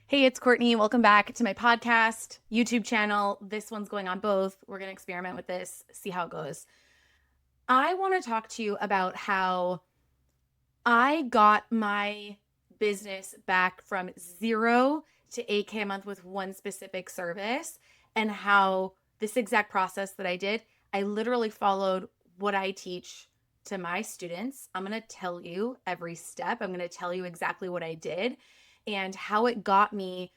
Hey, it's Courtney. Welcome back to my podcast, YouTube channel. This one's going on both. We're going to experiment with this, see how it goes. I want to talk to you about how I got my business back from 0 to 8K a month with one specific service, and how this exact process that I did, I literally followed what I teach to my students. I'm going to tell you every step. I'm going to tell you exactly what I did and how it got me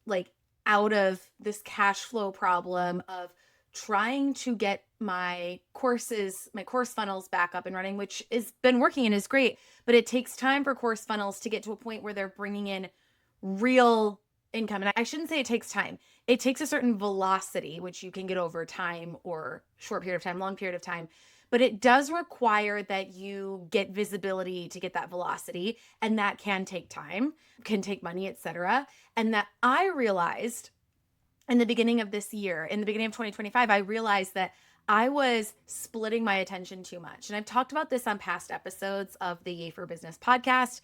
like out of this cash flow problem of trying to get my courses, my course funnels back up and running, which has been working and is great, but it takes time for course funnels to get to a point where they're bringing in real income. And I shouldn't say it takes time. It takes a certain velocity, which you can get over time or short period of time, long period of time. But it does require that you get visibility to get that velocity. And that can take time, can take money, etc. And that I realized in the beginning of this year, in the beginning of 2025, I realized that I was splitting my attention too much. And I've talked about this on past episodes of the Yay for Business podcast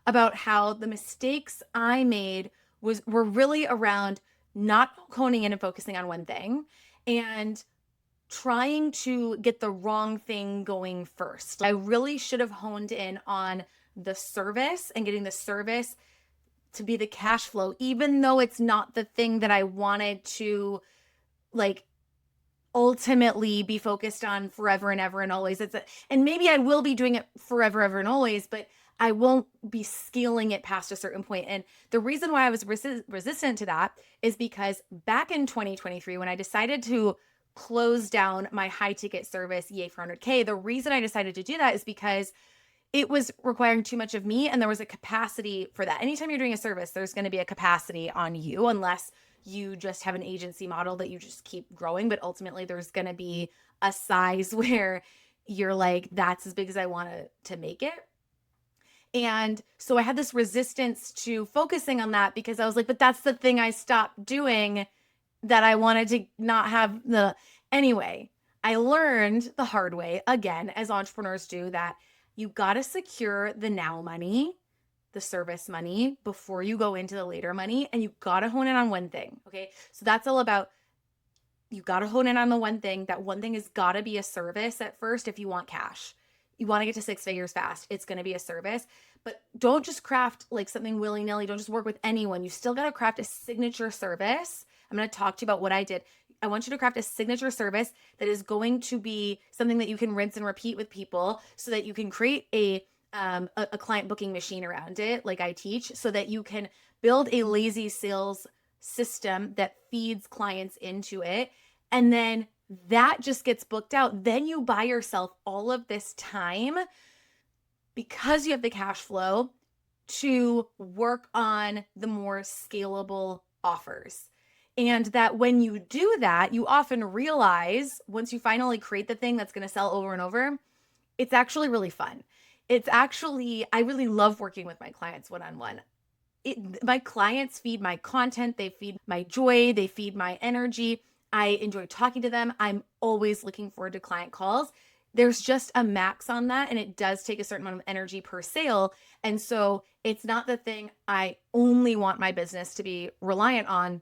about how the mistakes I made were really around not honing in and focusing on one thing and trying to get the wrong thing going first. I really should have honed in on the service and getting the service to be the cash flow, even though it's not the thing that I wanted to like ultimately be focused on forever and ever and always. And maybe I will be doing it forever, ever and always, but I won't be scaling it past a certain point. And the reason why I was resistant to that is because back in 2023, when I decided to close down my high ticket service, Yay for 100K, the reason I decided to do that is because it was requiring too much of me and there was a capacity for that. Anytime you're doing a service, there's going to be a capacity on you unless you just have an agency model that you just keep growing. But ultimately, there's going to be a size where you're like, that's as big as I want to make it. And so I had this resistance to focusing on that because I was like, but that's the thing I stopped doing that I wanted to not have the. Anyway, I learned the hard way, again, as entrepreneurs do, that you got to secure the now money, the service money before you go into the later money. And you got to hone in on one thing. Okay. So that's all about, you got to hone in on the one thing. That one thing has got to be a service at first. If you want cash, you want to get to 6 figures fast, it's going to be a service. But don't just craft like something willy-nilly. Don't just work with anyone. You still got to craft a signature service. I'm going to talk to you about what I did. I want you to craft a signature service that is going to be something that you can rinse and repeat with people so that you can create a client booking machine around it, like I teach, so that you can build a lazy sales system that feeds clients into it. And then that just gets booked out. Then you buy yourself all of this time because you have the cash flow to work on the more scalable offers. And that when you do that, you often realize once you finally create the thing that's going to sell over and over, it's actually really fun. It's actually, I really love working with my clients one-on-one. My clients feed my content, they feed my joy, they feed my energy. I enjoy talking to them. I'm always looking forward to client calls. There's just a max on that, and it does take a certain amount of energy per sale. And so it's not the thing I only want my business to be reliant on.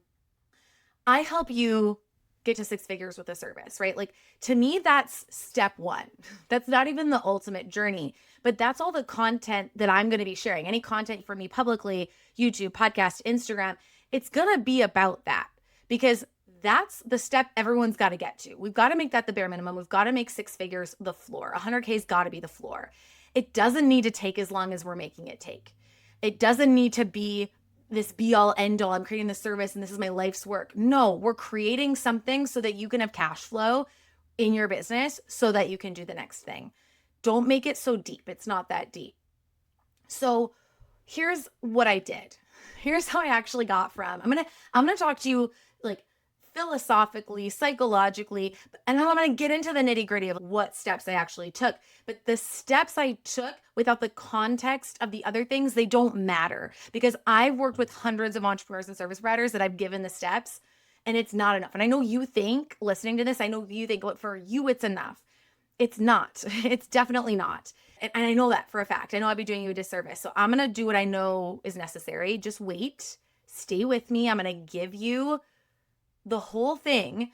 I help you get to 6 figures with a service, right? Like to me, that's step one. That's not even the ultimate journey, but that's all the content that I'm going to be sharing. Any content for me publicly, YouTube, podcast, Instagram, it's going to be about that because that's the step everyone's got to get to. We've got to make that the bare minimum. We've got to make 6 figures the floor. 100K's got to be the floor. It doesn't need to take as long as we're making it take. It doesn't need to be this be all end all. I'm creating this service and this is my life's work. No, we're creating something so that you can have cash flow in your business so that you can do the next thing. Don't make it so deep. It's not that deep. So here's what I did. Here's how I actually got from. I'm going to talk to you like philosophically, psychologically, and then I'm going to get into the nitty-gritty of what steps I actually took. But the steps I took without the context of the other things, they don't matter because I've worked with hundreds of entrepreneurs and service providers that I've given the steps and it's not enough. And I know you think, listening to this, I know you think, well, for you, it's enough. It's not. It's definitely not. And I know that for a fact. I know I'd be doing you a disservice. So I'm going to do what I know is necessary. Just wait. stay with me. I'm going to give you the whole thing,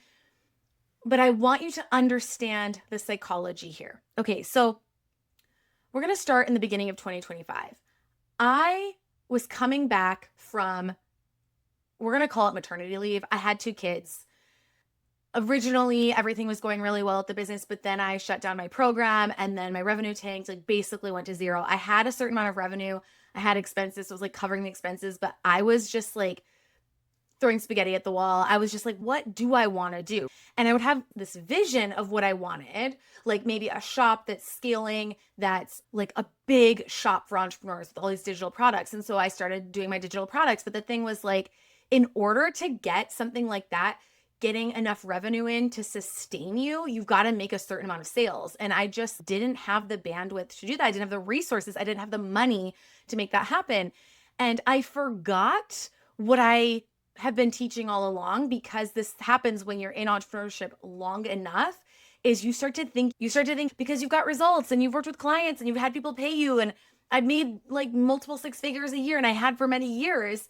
but I want you to understand the psychology here. Okay, so we're going to start in the beginning of 2025. I was coming back from, we're going to call it maternity leave. I had 2 kids. Originally, everything was going really well at the business, but then I shut down my program and then my revenue tanked, like basically went to zero. I had a certain amount of revenue. I had expenses, so it was like covering the expenses, but I was just like throwing spaghetti at the wall. I was just like, what do I want to do? And I would have this vision of what I wanted, like maybe a shop that's scaling, that's like a big shop for entrepreneurs with all these digital products. And so I started doing my digital products. But the thing was like, in order to get something like that, getting enough revenue in to sustain you, you've got to make a certain amount of sales. And I just didn't have the bandwidth to do that. I didn't have the resources. I didn't have the money to make that happen. And I forgot what I have been teaching all along, because this happens when you're in entrepreneurship long enough, is you start to think because you've got results and you've worked with clients and you've had people pay you, and I've made like multiple 6 figures a year, and I had for many years,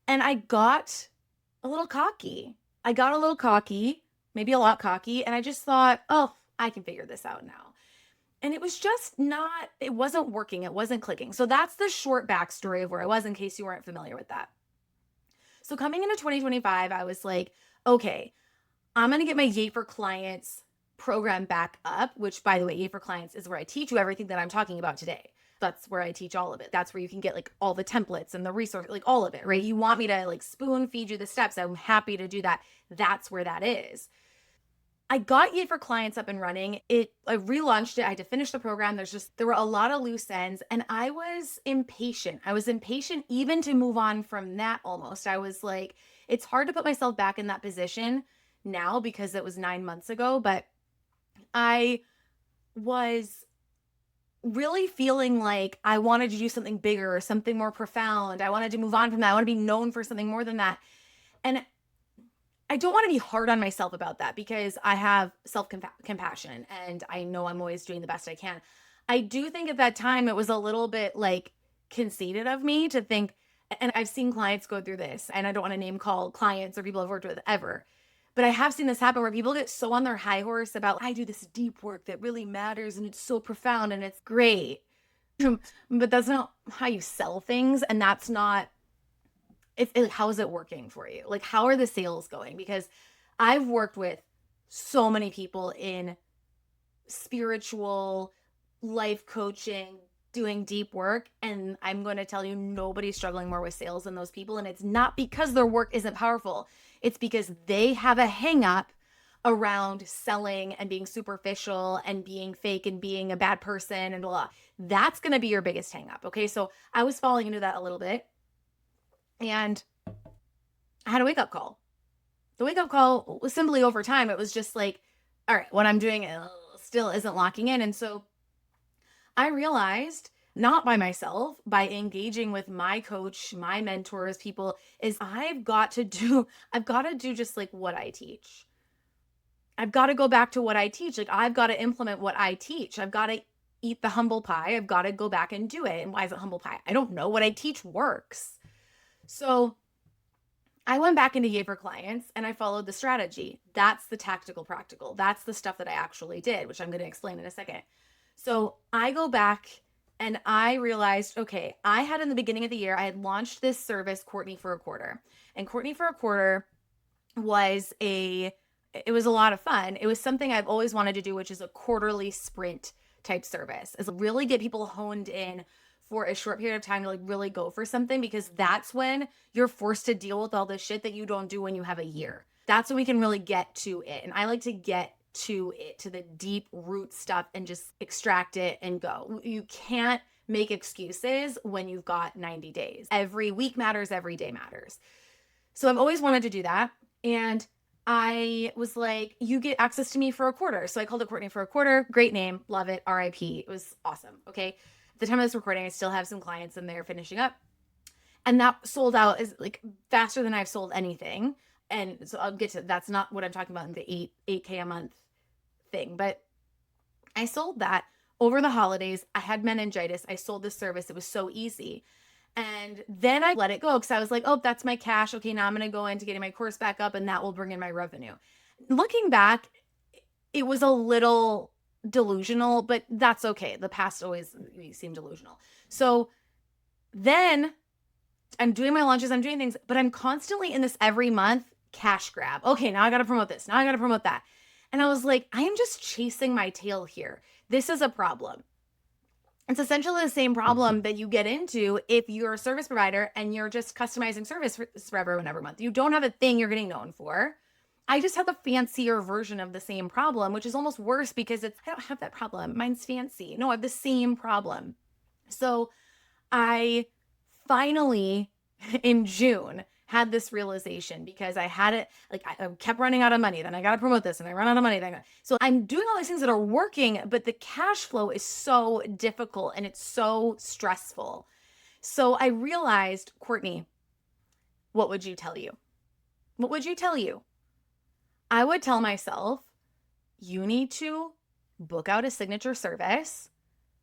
and I got a little cocky. Maybe a lot cocky, and I just thought, oh, I can figure this out now. And it was just not, it wasn't working. It wasn't clicking. So that's the short backstory of where I was, in case you weren't familiar with that. So coming into 2025, I was like, okay, I'm going to get my Yay for Clients program back up, which, by the way, Yay for Clients is where I teach you everything that I'm talking about today. That's where I teach all of it. That's where you can get like all the templates and the resource, like all of it, right? You want me to like spoon feed you the steps. I'm happy to do that. That's where that is. I got Yay for Clients up and running. I relaunched it. I had to finish the program. There were a lot of loose ends, and I was impatient. I was impatient even to move on from that almost. I was like, it's hard to put myself back in that position now because it was 9 months ago, but I was really feeling like I wanted to do something bigger or something more profound. I wanted to move on from that. I want to be known for something more than that. And I don't want to be hard on myself about that, because I have self-compassion and I know I'm always doing the best I can. I do think at that time it was a little bit like conceited of me to think, and I've seen clients go through this, and I don't want to name call clients or people I've worked with ever, but I have seen this happen where people get so on their high horse about, I do this deep work that really matters and it's so profound and it's great. But that's not how you sell things. And that's not, how is it working for you? Like, how are the sales going? Because I've worked with so many people in spiritual life coaching, doing deep work, and I'm going to tell you, nobody's struggling more with sales than those people. And it's not because their work isn't powerful. It's because they have a hang up around selling and being superficial and being fake and being a bad person and blah. That's going to be your biggest hang up. Okay. So I was falling into that a little bit, and I had a wake-up call. The wake-up call was simply, over time, it was just like, all right, what I'm doing still isn't locking in. And so I realized, not by myself, by engaging with my coach, my mentors, people, is I've got to do just like what I teach. I've got to go back to what I teach. Like, I've got to implement what I teach. I've got to eat the humble pie. I've got to go back and do it. And why is it humble pie? I don't know. What I teach works. So I went back into Yay for Clients and I followed the strategy. That's the tactical practical. That's the stuff that I actually did, which I'm going to explain in a second. So I go back and I realized, okay, I had, in the beginning of the year, I had launched this service, Courtney for a Quarter. And Courtney for a Quarter was a lot of fun. It was something I've always wanted to do, which is a quarterly sprint type service, is really get people honed in for a short period of time to like really go for something, because that's when you're forced to deal with all the shit that you don't do when you have a year. That's when we can really get to it. And I like to get to it, to the deep root stuff, and just extract it and go. You can't make excuses when you've got 90 days. Every week matters, every day matters. So I've always wanted to do that. And I was like, you get access to me for a quarter. So I called it Courtney for a Quarter. Great name. Love it. RIP. It was awesome. Okay. At the time of this recording, I still have some clients and they're finishing up. And that sold out is like faster than I've sold anything. And so I'll get to, that's not what I'm talking about in the 8K a month thing. But I sold that over the holidays. I had meningitis. I sold this service. It was so easy. And then I let it go because I was like, oh, that's my cash. Okay, now I'm going to go into getting my course back up and that will bring in my revenue. Looking back, it was a little delusional, but that's okay. The past always seemed delusional. So then I'm doing my launches, I'm doing things, but I'm constantly in this every month cash grab. Okay, now I got to promote this. Now I got to promote that. And I was like, I am just chasing my tail here. This is a problem. It's essentially the same problem that you get into if you're a service provider and you're just customizing service for everyone every month. You don't have a thing you're getting known for. I just have the fancier version of the same problem, which is almost worse because I don't have that problem. Mine's fancy. No, I have the same problem. So I finally in June had this realization because I had it, like I kept running out of money. Then I got to promote this and I run out of money. So I'm doing all these things that are working, but the cash flow is so difficult and it's so stressful. So I realized, Courtney, what would you tell you? What would you tell you? I would tell myself, you need to book out a signature service.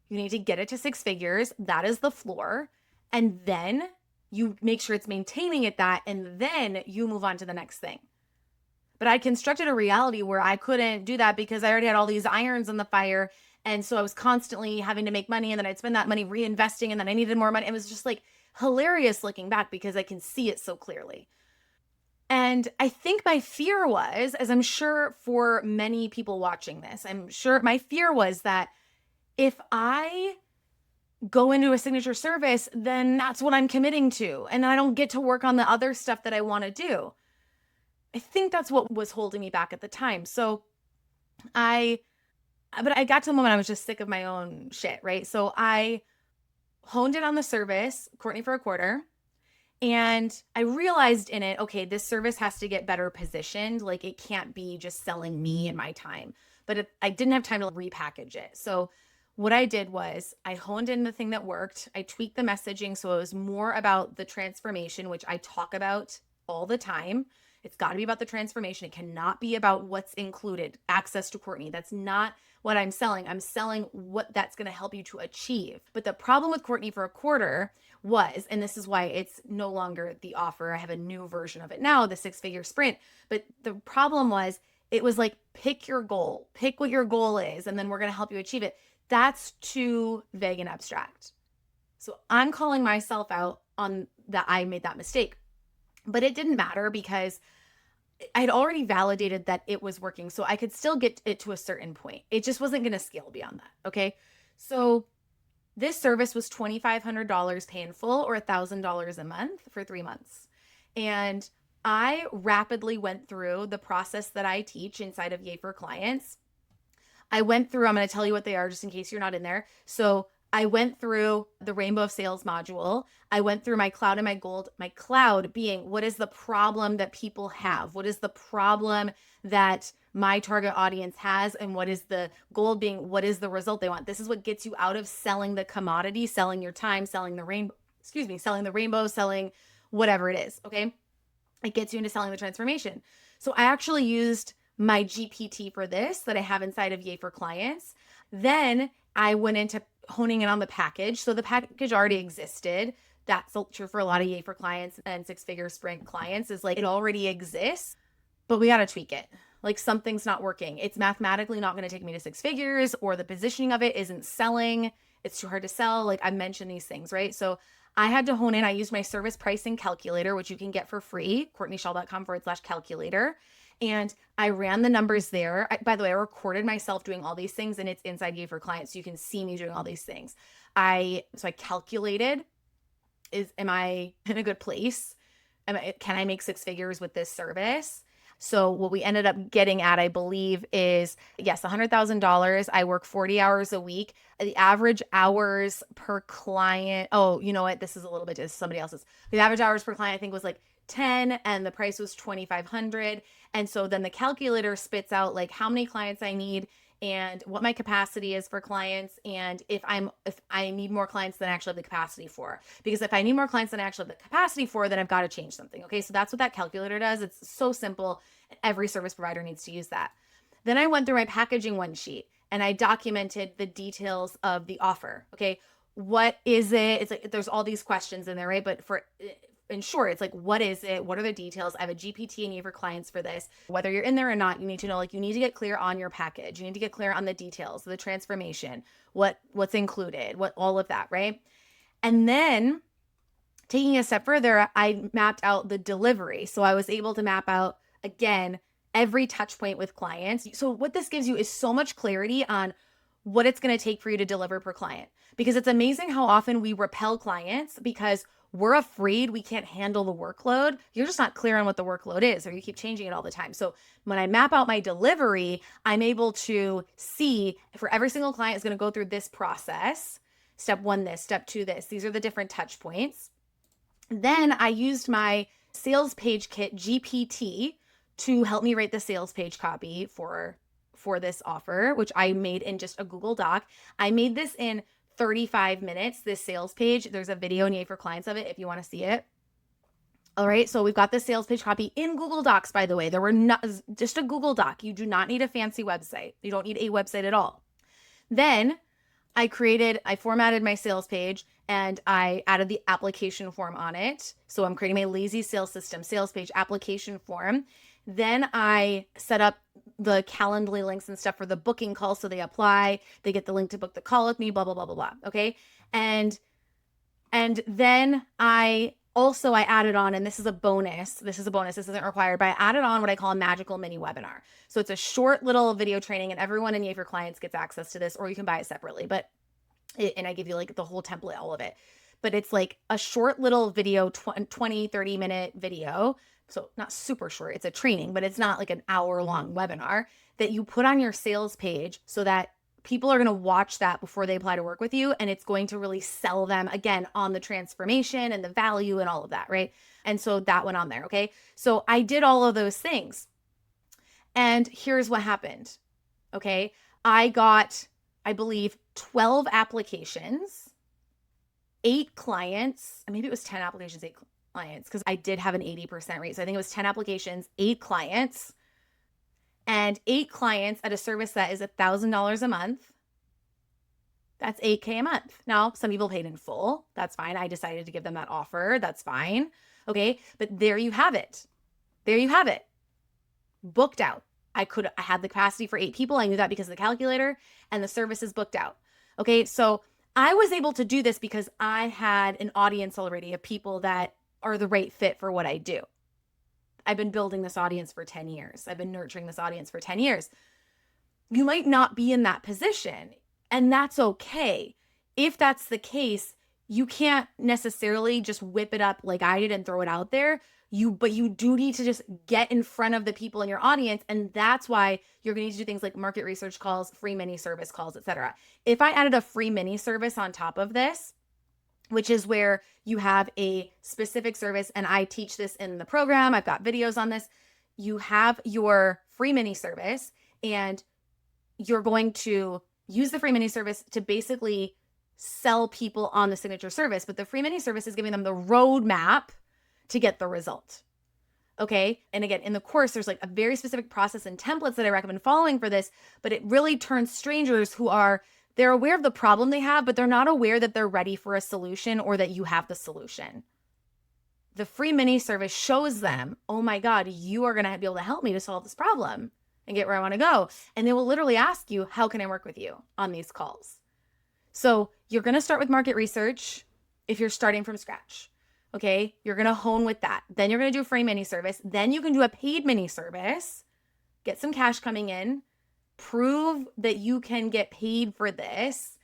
You need to get it to 6 figures. That is the floor. And then you make sure it's maintaining at that. And then you move on to the next thing. But I constructed a reality where I couldn't do that because I already had all these irons in the fire. And so I was constantly having to make money and then I'd spend that money reinvesting and then I needed more money. It was just like hilarious looking back because I can see it so clearly. And I think my fear was, as I'm sure for many people watching this, I'm sure my fear was that if I go into a signature service, then that's what I'm committing to. And I don't get to work on the other stuff that I want to do. I think that's what was holding me back at the time. But I got to the moment I was just sick of my own shit, right? So I honed it on the service, Courtney for a quarter. And I realized in it, okay, this service has to get better positioned. Like it can't be just selling me and my time. But I didn't have time to repackage it. So what I did was I honed in the thing that worked. I tweaked the messaging so it was more about the transformation, which I talk about all the time. It's got to be about the transformation. It cannot be about what's included. Access to Courtney. That's not what I'm selling. I'm selling what that's going to help you to achieve. But the problem with Courtney for a quarter was, and this is why it's no longer the offer. I have a new version of it now, the 6-figure sprint. But the problem was, it was like, pick your goal, pick what your goal is, and then we're going to help you achieve it. That's too vague and abstract. So I'm calling myself out on that I made that mistake. But it didn't matter because I had already validated that it was working. So I could still get it to a certain point. It just wasn't going to scale beyond that. Okay. So this service was $2,500 pay in full or $1,000 a month for 3 months. And I rapidly went through the process that I teach inside of Yay for Clients. I'm going to tell you what they are just in case you're not in there. So I went through the Rainbow of Sales module. I went through my cloud and my gold, my cloud being, what is the problem that people have? What is the problem that my target audience has? And what is the gold being, what is the result they want? This is what gets you out of selling the commodity, selling your time, selling the rainbow, selling whatever it is. Okay. It gets you into selling the transformation. So I actually used my GPT for this that I have inside of Yay for Clients. Then I went into honing in on the package. So the package already existed. That's true for a lot of Yay for Clients and 6-figure sprint clients, is like, it already exists, but we got to tweak it. Like something's not working. It's mathematically not going to take me to 6 figures, or the positioning of it isn't selling. It's too hard to sell. Like I mentioned these things, right? So I had to hone in. I used my service pricing calculator, which you can get for free, CourtneyShaw.com/calculator. And I ran the numbers there. By the way, I recorded myself doing all these things and it's inside Yay for Clients. So you can see me doing all these things. So I calculated, am I in a good place? Can I make 6 figures with this service? So what we ended up getting at, I believe, is yes, $100,000. I work 40 hours a week. The average hours per client. Oh, you know what? This is a little bit, this is somebody else's. The average hours per client, I think, was like 10 and the price was 2,500. And so then the calculator spits out like how many clients I need and what my capacity is for clients. And if I need more clients than I actually have the capacity for, because if I need more clients than I actually have the capacity for, then I've got to change something. Okay. So that's what that calculator does. It's so simple. Every service provider needs to use that. Then I went through my packaging one sheet and I documented the details of the offer. Okay. what is it? It's like, there's all these questions in there, right? But in short, it's like, what is it? What are the details? I have a GPT and you for clients for this. Whether you're in there or not, you need to know, like, you need to get clear on your package. You need to get clear on the details, the transformation, what's included, what, all of that, right? And then taking a step further, I mapped out the delivery. So I was able to map out, again, every touch point with clients. So what this gives you is so much clarity on what it's going to take for you to deliver per client. Because it's amazing how often we repel clients because we're afraid we can't handle the workload. You're just not clear on what the workload is, or you keep changing it all the time. So when I map out my delivery, I'm able to see for every single client is going to go through this process. Step 1, this, step 2, this. These are the different touch points. Then I used my sales page kit GPT to help me write the sales page copy for this offer, which I made in just a Google Doc. I made this in 35 minutes, this sales page. There's a video in Yay for Clients of it if you want to see it. All right, so we've got the sales page copy in Google Docs, by the way. There were not just a Google Doc. You do not need a fancy website. You don't need a website at all. Then I formatted my sales page and I added the application form on it. So I'm creating my lazy sales system, sales page application form. Then I set up the Calendly links and stuff for the booking call. So they apply, they get the link to book the call with me, blah, blah, blah, blah, blah. Okay. And then I added on, and this is a bonus. This isn't required, but I added on what I call a magical mini webinar. So it's a short little video training and everyone in Yay for Clients gets access to this, or you can buy it separately, and I give you like the whole template, all of it. But it's like a short little video, 20, 30-minute video. So not super short, it's a training, but it's not like an hour-long webinar that you put on your sales page so that people are going to watch that before they apply to work with you. And it's going to really sell them, again, on the transformation and the value and all of that, right? And so that went on there, okay? So I did all of those things. And here's what happened, okay? I got, I believe, 12 applications, 8 clients, and maybe it was 10 applications, 8 clients, because I did have an 80% rate. So I think it was 10 applications, 8 clients, and 8 clients at a service that is $1,000 a month. That's $8K a month. Now, some people paid in full. That's fine. I decided to give them that offer. That's fine. Okay. But there you have it. There you have it. Booked out. I had the capacity for 8 people. I knew that because of the calculator, and the service is booked out. Okay. So I was able to do this because I had an audience already of people that are the right fit for what I do. I've been building this audience for 10 years. I've been nurturing this audience for 10 years. You might not be in that position, and that's okay. If that's the case, you can't necessarily just whip it up like I did and throw it out there. But you do need to just get in front of the people in your audience. And that's why you're going to need to do things like market research calls, free mini service calls, etc. If I added a free mini service on top of this, which is where you have a specific service, and I teach this in the program. I've got videos on this. You have your free mini service, and you're going to use the free mini service to basically sell people on the signature service. But the free mini service is giving them the roadmap to get the result. Okay. And again, in the course, there's like a very specific process and templates that I recommend following for this, but it really turns strangers who they're aware of the problem they have, but they're not aware that they're ready for a solution or that you have the solution. The free mini service shows them, oh my God, you are going to be able to help me to solve this problem and get where I want to go. And they will literally ask you, how can I work with you on these calls? So you're going to start with market research if you're starting from scratch. Okay. You're going to hone with that. Then you're going to do a free mini service. Then you can do a paid mini service, get some cash coming in, prove that you can get paid for this.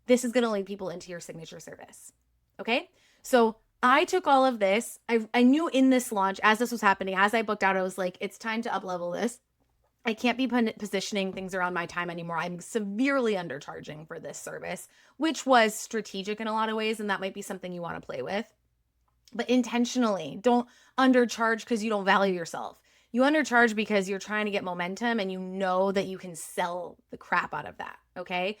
This is going to lead people into your signature service. Okay. So I took all of this. I knew in this launch, as this was happening, as I booked out, I was like, it's time to up-level this. I can't be positioning things around my time anymore. I'm severely undercharging for this service, which was strategic in a lot of ways. And that might be something you want to play with. But intentionally, don't undercharge because you don't value yourself. You undercharge because you're trying to get momentum and you know that you can sell the crap out of that, okay?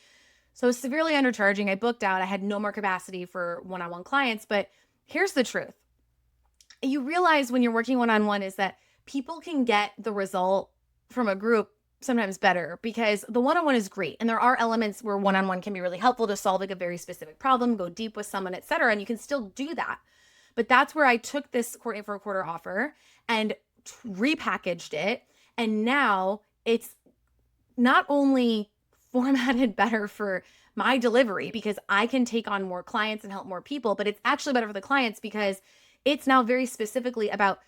So severely undercharging, I booked out. I had no more capacity for one-on-one clients, but here's the truth. You realize when you're working one-on-one is that people can get the result from a group sometimes better, because the one-on-one is great. And there are elements where one-on-one can be really helpful to solve like a very specific problem, go deep with someone, etc. And you can still do that. But that's where I took this Courtney for a quarter offer and repackaged it. And now it's not only formatted better for my delivery because I can take on more clients and help more people, but it's actually better for the clients because it's now very specifically about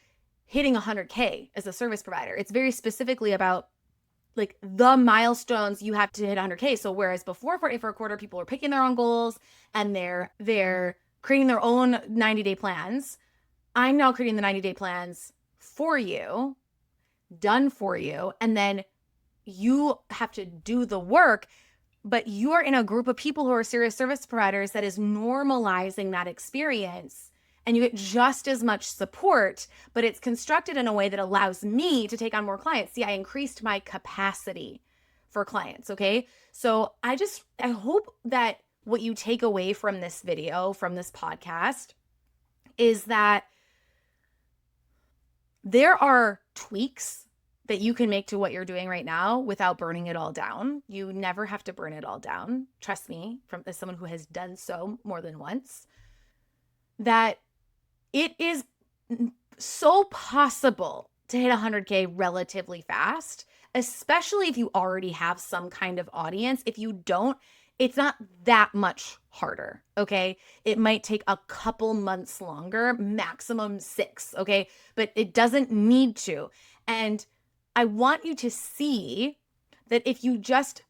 hitting 100K as a service provider. It's very specifically about like the milestones you have to hit 100K. So whereas before Courtney for a quarter, people were picking their own goals and they're creating their own 90-day plans, I'm now creating the 90-day plans for you, done for you, and then you have to do the work, but you're in a group of people who are serious service providers that is normalizing that experience, and you get just as much support, but it's constructed in a way that allows me to take on more clients. See, I increased my capacity for clients, okay? So I hope that what you take away from this video, from this podcast, is that there are tweaks that you can make to what you're doing right now without burning it all down. You never have to burn it all down. Trust me, as someone who has done so more than once, that it is so possible to hit 100K relatively fast, especially if you already have some kind of audience. If you don't, it's not that much harder, okay? It might take a couple months longer, maximum 6, okay? But it doesn't need to. And I want you to see that if you just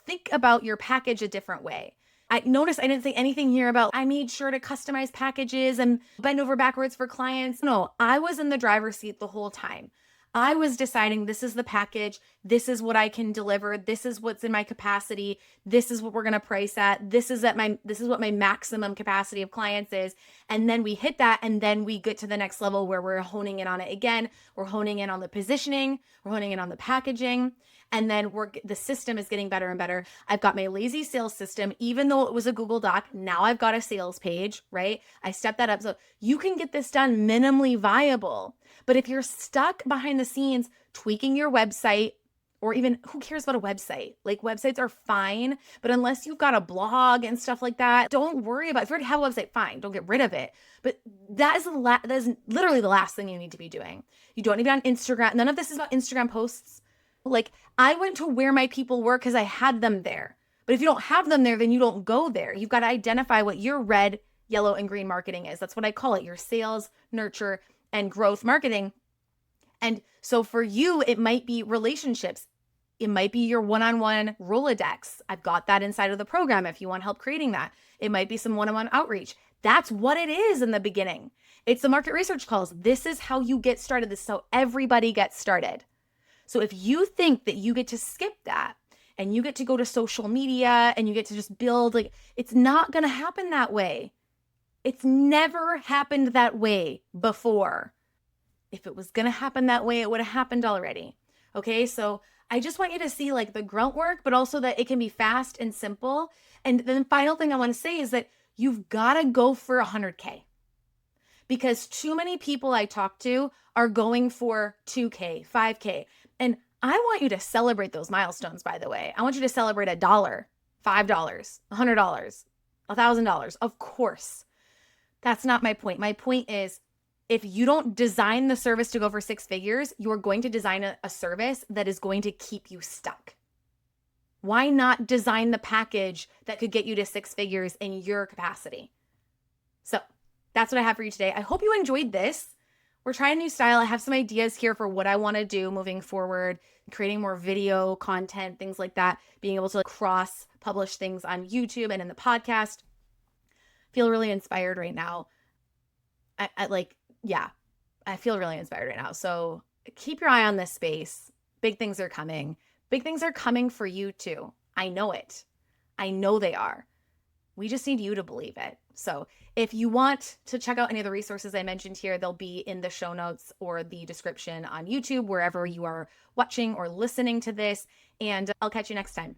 think about your package a different way. I noticed I didn't say anything here about I made sure to customize packages and bend over backwards for clients. No, I was in the driver's seat the whole time. I was deciding this is the package, this is what I can deliver, this is what's in my capacity, this is what we're going to price at, this is what my maximum capacity of clients is. And then we hit that, and then we get to the next level where we're honing in on it again. We're honing in on the positioning, we're honing in on the packaging, and then the system is getting better and better. I've got my lazy sales system, even though it was a Google Doc, now I've got a sales page, right? I stepped that up. So you can get this done minimally viable. But if you're stuck behind the scenes tweaking your website, or even who cares about a website? Like websites are fine, but unless you've got a blog and stuff like that, don't worry about it. If you already have a website, fine, don't get rid of it. But that is literally the last thing you need to be doing. You don't need to be on Instagram. None of this is about Instagram posts. Like I went to where my people were because I had them there. But if you don't have them there, then you don't go there. You've got to identify what your red, yellow, and green marketing is. That's what I call it, your sales, nurture, and growth marketing. And so for you, it might be relationships. It might be your one-on-one Rolodex. I've got that inside of the program if you want help creating that. It might be some one-on-one outreach. That's what it is in the beginning. It's the market research calls. This is how you get started. This is how everybody gets started. So if you think that you get to skip that and you get to go to social media and you get to just build, like, it's not going to happen that way. It's never happened that way before. If it was going to happen that way, it would have happened already. Okay, so I just want you to see like the grunt work, but also that it can be fast and simple. And then the final thing I want to say is that you've got to go for 100K. Because too many people I talk to are going for 2K, 5K. And I want you to celebrate those milestones, by the way. I want you to celebrate $1, $5, $100, $1,000. Of course. That's not my point. My point is, if you don't design the service to go for 6 figures, you're going to design a service that is going to keep you stuck. Why not design the package that could get you to 6 figures in your capacity? So that's what I have for you today. I hope you enjoyed this. We're trying a new style. I have some ideas here for what I want to do moving forward, creating more video content, things like that, being able to cross publish things on YouTube and in the podcast. Feel really inspired right now. I feel really inspired right now. So keep your eye on this space. Big things are coming. Big things are coming for you too. I know it. I know they are. We just need you to believe it. So if you want to check out any of the resources I mentioned here, they'll be in the show notes or the description on YouTube, wherever you are watching or listening to this. And I'll catch you next time.